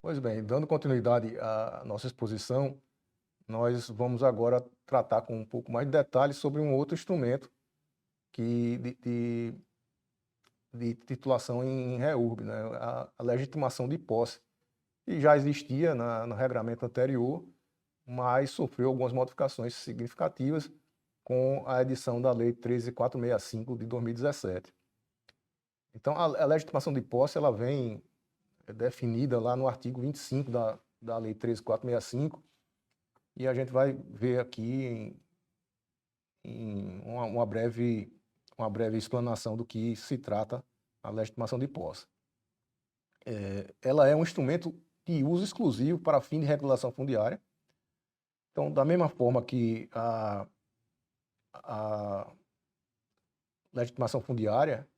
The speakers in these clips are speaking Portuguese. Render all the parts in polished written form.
Pois bem, dando continuidade à nossa exposição, nós vamos agora tratar com um pouco mais de detalhes sobre um outro instrumento que, de titulação em REURB, né? A legitimação de posse, que já existia no regramento anterior, mas sofreu algumas modificações significativas com a edição da Lei 13.465 de 2017. Então, a legitimação de posse ela vem definida lá no artigo 25 da Lei 13.465, e a gente vai ver aqui em uma breve explanação do que se trata a legitimação de posse. Ela é um instrumento de uso exclusivo para fim de regulação fundiária. Então, da mesma forma que a legitimação fundiária,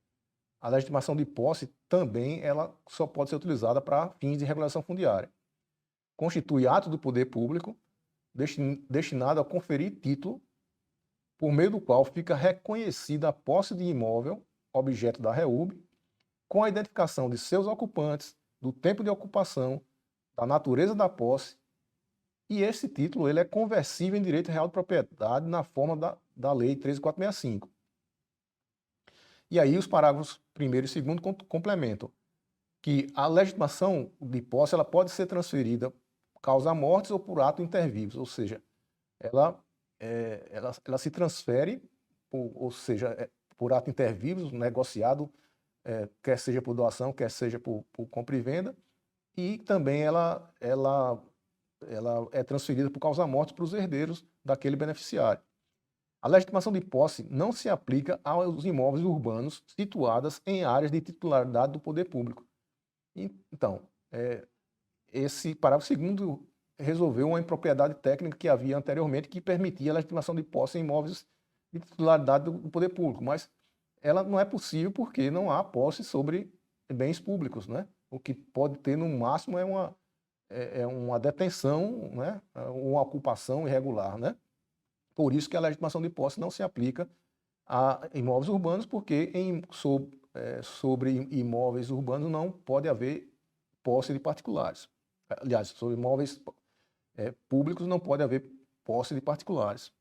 a legitimação de posse também ela só pode ser utilizada para fins de regulação fundiária. Constitui ato do poder público destinado a conferir título por meio do qual fica reconhecida a posse de imóvel, objeto da REURB, com a identificação de seus ocupantes, do tempo de ocupação, da natureza da posse, e esse título ele é conversível em direito real de propriedade na forma da Lei 13.465. E aí os parágrafos 1º e 2º complementam que a legitimação de posse ela pode ser transferida por causa mortis ou por ato inter vivos, ou seja, ela se transfere, ou seja, por ato inter vivos, negociado, quer seja por doação, quer seja por compra e venda, e também ela é transferida por causa mortis para os herdeiros daquele beneficiário. A legitimação de posse não se aplica aos imóveis urbanos situados em áreas de titularidade do poder público. Então, esse parágrafo 2º resolveu uma impropriedade técnica que havia anteriormente que permitia a legitimação de posse em imóveis de titularidade do poder público, mas ela não é possível porque não há posse sobre bens públicos, né? O que pode ter no máximo é uma detenção, né? Uma ocupação irregular, né? Por isso que a legitimação de posse não se aplica a imóveis urbanos, porque sobre imóveis urbanos não pode haver posse de particulares. Aliás, sobre imóveis públicos não pode haver posse de particulares.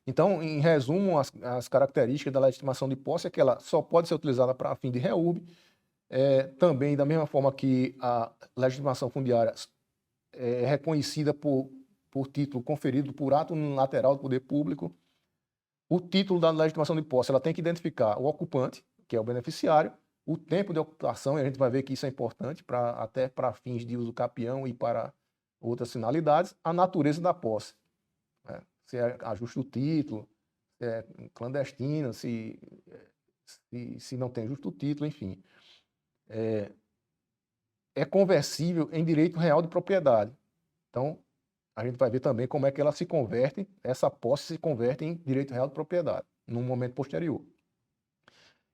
Então, em resumo, as características da legitimação de posse é que ela só pode ser utilizada para fim de REURB, também da mesma forma que a legitimação fundiária é reconhecida por título conferido por ato unilateral do poder público. O título da legitimação de posse ela tem que identificar o ocupante, que é o beneficiário, o tempo de ocupação, e a gente vai ver que isso é importante até para fins de uso capião e para outras finalidades, a natureza da posse, né? Se é ajuste do título, se é clandestina, se não tem ajuste do título, enfim. É conversível em direito real de propriedade. Então, a gente vai ver também como é que ela se converte, essa posse se converte em direito real de propriedade, num momento posterior.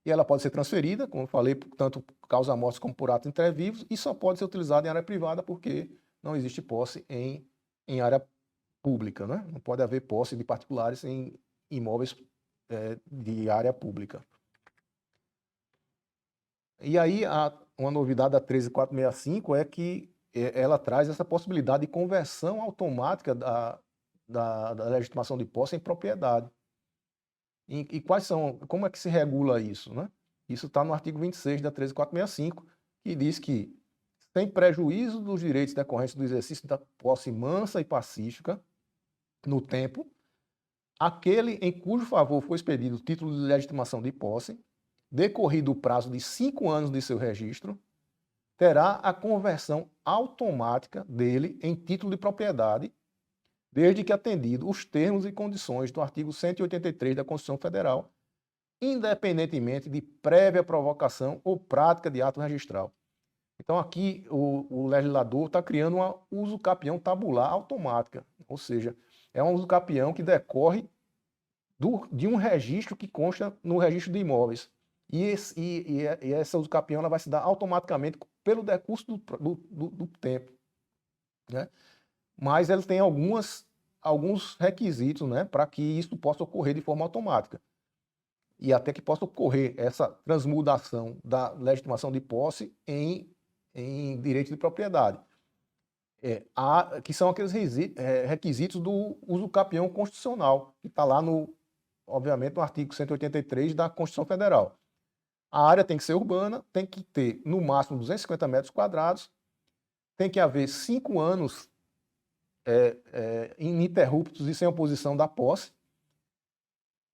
E ela pode ser transferida, como eu falei, tanto por causa mortis como por atos inter vivos, e só pode ser utilizada em área privada porque não existe posse em área pública, né? Não pode haver posse de particulares em imóveis de área pública. E aí, uma novidade da 13.465 é que ela traz essa possibilidade de conversão automática da legitimação de posse em propriedade. E como é que se regula isso, né? Isso está no artigo 26 da 13.465, que diz que, sem prejuízo dos direitos decorrentes do exercício da posse mansa e pacífica no tempo, aquele em cujo favor foi expedido o título de legitimação de posse, decorrido o prazo de 5 anos de seu registro, terá a conversão automática dele em título de propriedade, desde que atendido os termos e condições do artigo 183 da Constituição Federal, independentemente de prévia provocação ou prática de ato registral. Então aqui o legislador está criando uma usucapião tabular automática, ou seja, é um usucapião que decorre de um registro que consta no registro de imóveis. E essa usucapião ela vai se dar automaticamente pelo decurso do tempo, né? Mas ele tem alguns requisitos, né, para que isso possa ocorrer de forma automática. e até que possa ocorrer essa transmudação da legitimação de posse em direito de propriedade, que são aqueles requisitos do uso capião constitucional, que está lá, obviamente, no artigo 183 da Constituição Federal. A área tem que ser urbana, tem que ter, no máximo, 250 metros quadrados, tem que haver 5 anos ininterruptos e sem oposição da posse.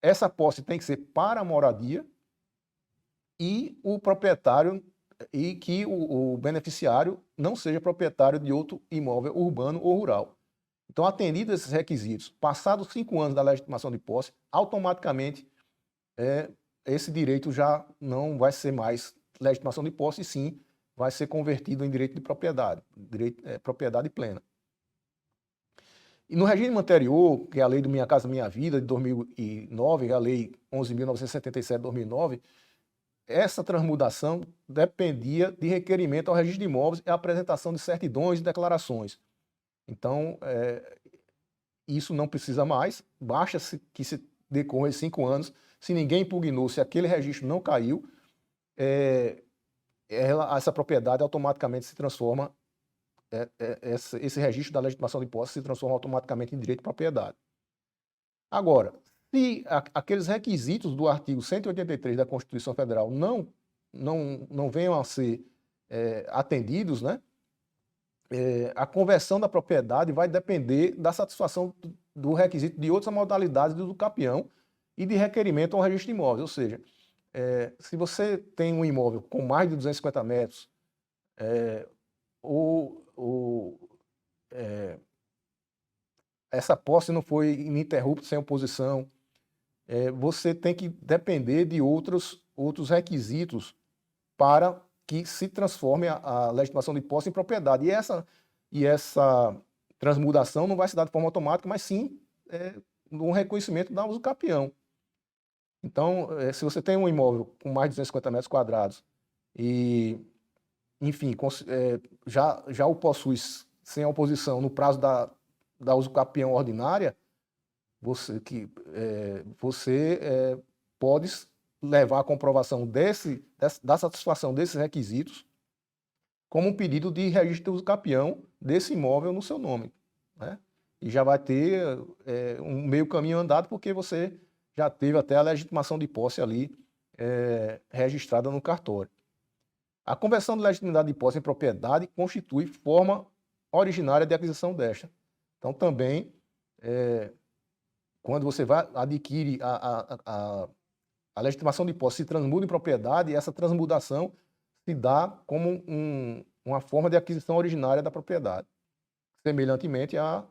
Essa posse tem que ser para a moradia e o proprietário, e que o beneficiário não seja proprietário de outro imóvel urbano ou rural. Então, atendidos esses requisitos, passados 5 anos da legitimação de posse, automaticamente esse direito já não vai ser mais legitimação de posse, e sim vai ser convertido em direito de propriedade, propriedade plena. E no regime anterior, que é a Lei do Minha Casa Minha Vida, de 2009, a Lei 11.977 de 2009, essa transmudação dependia de requerimento ao registro de imóveis e apresentação de certidões e declarações. Então, isso não precisa mais, basta que se decorra 5 anos. Se ninguém impugnou, se aquele registro não caiu, essa propriedade automaticamente se transforma, esse registro da legitimação de posse se transforma automaticamente em direito de propriedade. Agora, se aqueles requisitos do artigo 183 da Constituição Federal não venham a ser atendidos, né, a conversão da propriedade vai depender da satisfação do requisito de outras modalidades do capião e de requerimento ao registro de imóveis. Ou seja, se você tem um imóvel com mais de 250 metros, essa posse não foi ininterrupta, sem oposição, você tem que depender de outros requisitos para que se transforme a legitimação de posse em propriedade. E essa transmudação não vai se dar de forma automática, mas sim no reconhecimento da uso capião. Então, se você tem um imóvel com mais de 250 metros quadrados e, enfim, já o possui sem oposição no prazo da uso capião ordinária, você pode levar a comprovação da satisfação desses requisitos como um pedido de registro de uso capião desse imóvel no seu nome, né? E já vai ter um meio caminho andado, porque você já teve até a legitimação de posse ali registrada no cartório. A conversão de legitimidade de posse em propriedade constitui forma originária de aquisição desta. Então, também, quando você adquire a legitimação de posse, se transmuda em propriedade, e essa transmudação se dá como uma forma de aquisição originária da propriedade, semelhantemente à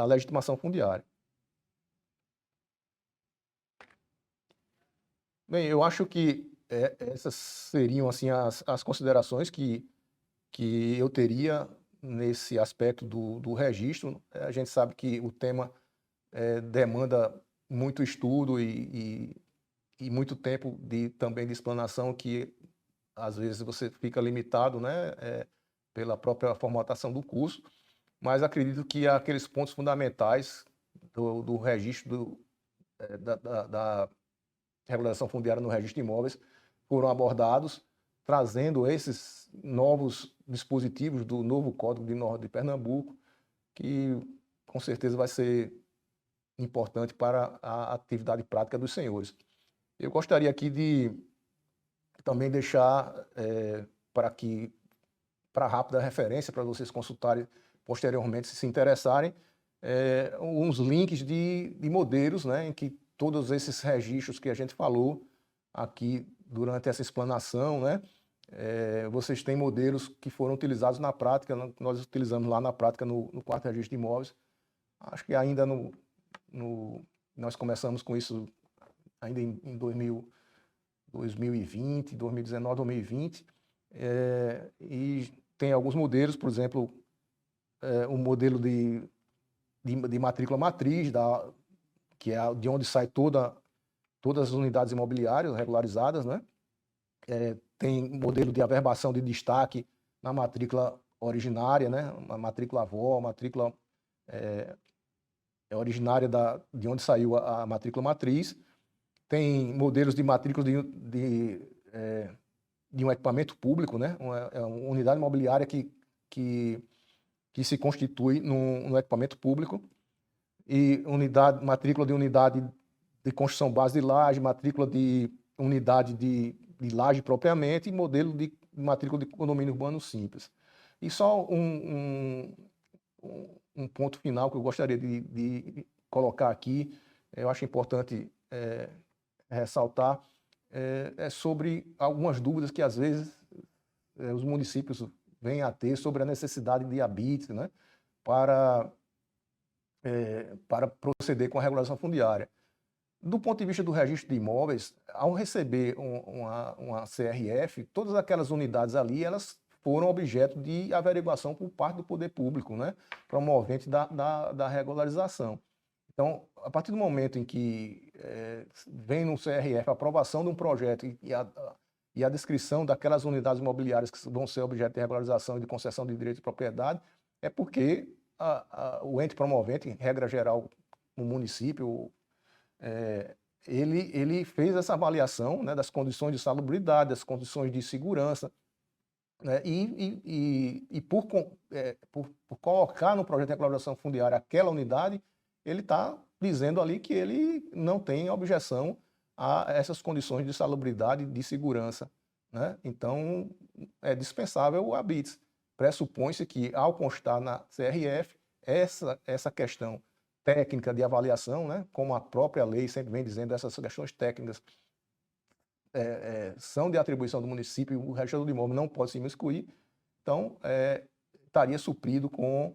legitimação fundiária. Bem, eu acho que essas seriam assim, as considerações que eu teria nesse aspecto do registro. A gente sabe que o tema demanda muito estudo e muito tempo também de explanação, que às vezes você fica limitado, né, pela própria formatação do curso, mas acredito que aqueles pontos fundamentais do registro da regularização fundiária no registro de imóveis foram abordados, trazendo esses novos dispositivos do novo Código de Normas de Pernambuco, que com certeza vai ser importante para a atividade prática dos senhores. Eu gostaria aqui de também deixar para rápida referência, para vocês consultarem posteriormente, se interessarem, uns links de modelos, né, em que todos esses registros que a gente falou aqui durante essa explanação, né, vocês têm modelos que foram utilizados na prática, nós utilizamos lá na prática no 4º registro de imóveis. Acho que ainda nós começamos com isso ainda em 2020, 2019, 2020, e tem alguns modelos, por exemplo, um modelo de matrícula matriz, que é de onde sai todas as unidades imobiliárias regularizadas, né? Tem modelo de averbação de destaque na matrícula originária, né? A matrícula avó, a matrícula originária de onde saiu a matrícula matriz. tem modelos de matrícula de um equipamento público, né? Uma unidade imobiliária que se constitui num equipamento público, e matrícula de unidade de construção base de laje, matrícula de unidade de laje propriamente, e modelo de matrícula de condomínio urbano simples. E só um ponto final que eu gostaria de colocar aqui, eu acho importante ressaltar, é sobre algumas dúvidas que às vezes os municípios vêm a ter sobre a necessidade de habites, né, para proceder com a regulação fundiária. Do ponto de vista do registro de imóveis, ao receber uma CRF, todas aquelas unidades ali, elas foram objeto de averiguação por parte do poder público, né, promovente da regularização. Então, a partir do momento em que vem no CRF a aprovação de um projeto e a descrição daquelas unidades imobiliárias que vão ser objeto de regularização e de concessão de direito de propriedade, é porque o ente promovente, em regra geral, o município, ele fez essa avaliação, né, das condições de salubridade, das condições de segurança, né, e por colocar no projeto de regularização fundiária aquela unidade, ele está dizendo ali que ele não tem objeção a essas condições de salubridade e de segurança, né? Então, é dispensável o habites. Pressupõe-se que, ao constar na CRF, essa questão técnica de avaliação, né, como a própria lei sempre vem dizendo, essas questões técnicas são de atribuição do município, e o registrador de imóvel não pode se imiscuir, então estaria suprido com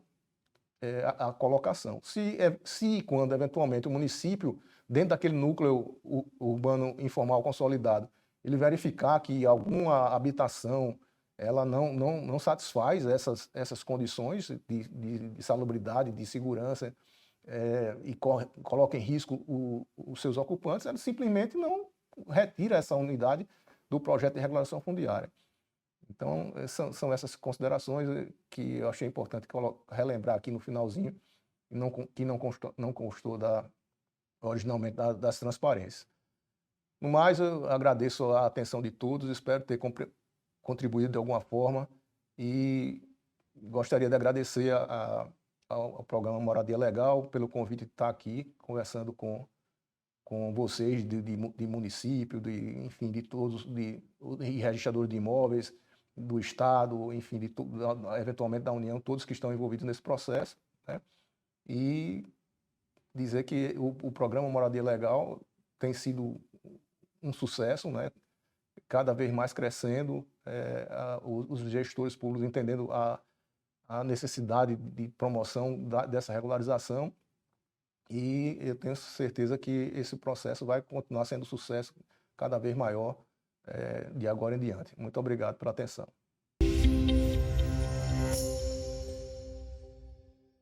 a colocação. Se quando eventualmente o município, dentro daquele núcleo urbano informal consolidado, ele verificar que alguma habitação ela não satisfaz essas condições de salubridade, de segurança, e coloca em risco os seus ocupantes, ela simplesmente não retira essa unidade do projeto de regulação fundiária. Então, são essas considerações que eu achei importante relembrar aqui no finalzinho, que não constou originalmente das transparências. No mais, eu agradeço a atenção de todos, espero ter contribuído de alguma forma e gostaria de agradecer ao programa Moradia Legal pelo convite de estar aqui conversando com vocês de município, enfim, de todos, de registradores de imóveis, do Estado, enfim, eventualmente da União, todos que estão envolvidos nesse processo, né? E dizer que o programa Moradia Legal tem sido um sucesso, né? Cada vez mais crescendo, os gestores públicos entendendo a necessidade de promoção dessa regularização, e eu tenho certeza que esse processo vai continuar sendo um sucesso cada vez maior de agora em diante. Muito obrigado pela atenção.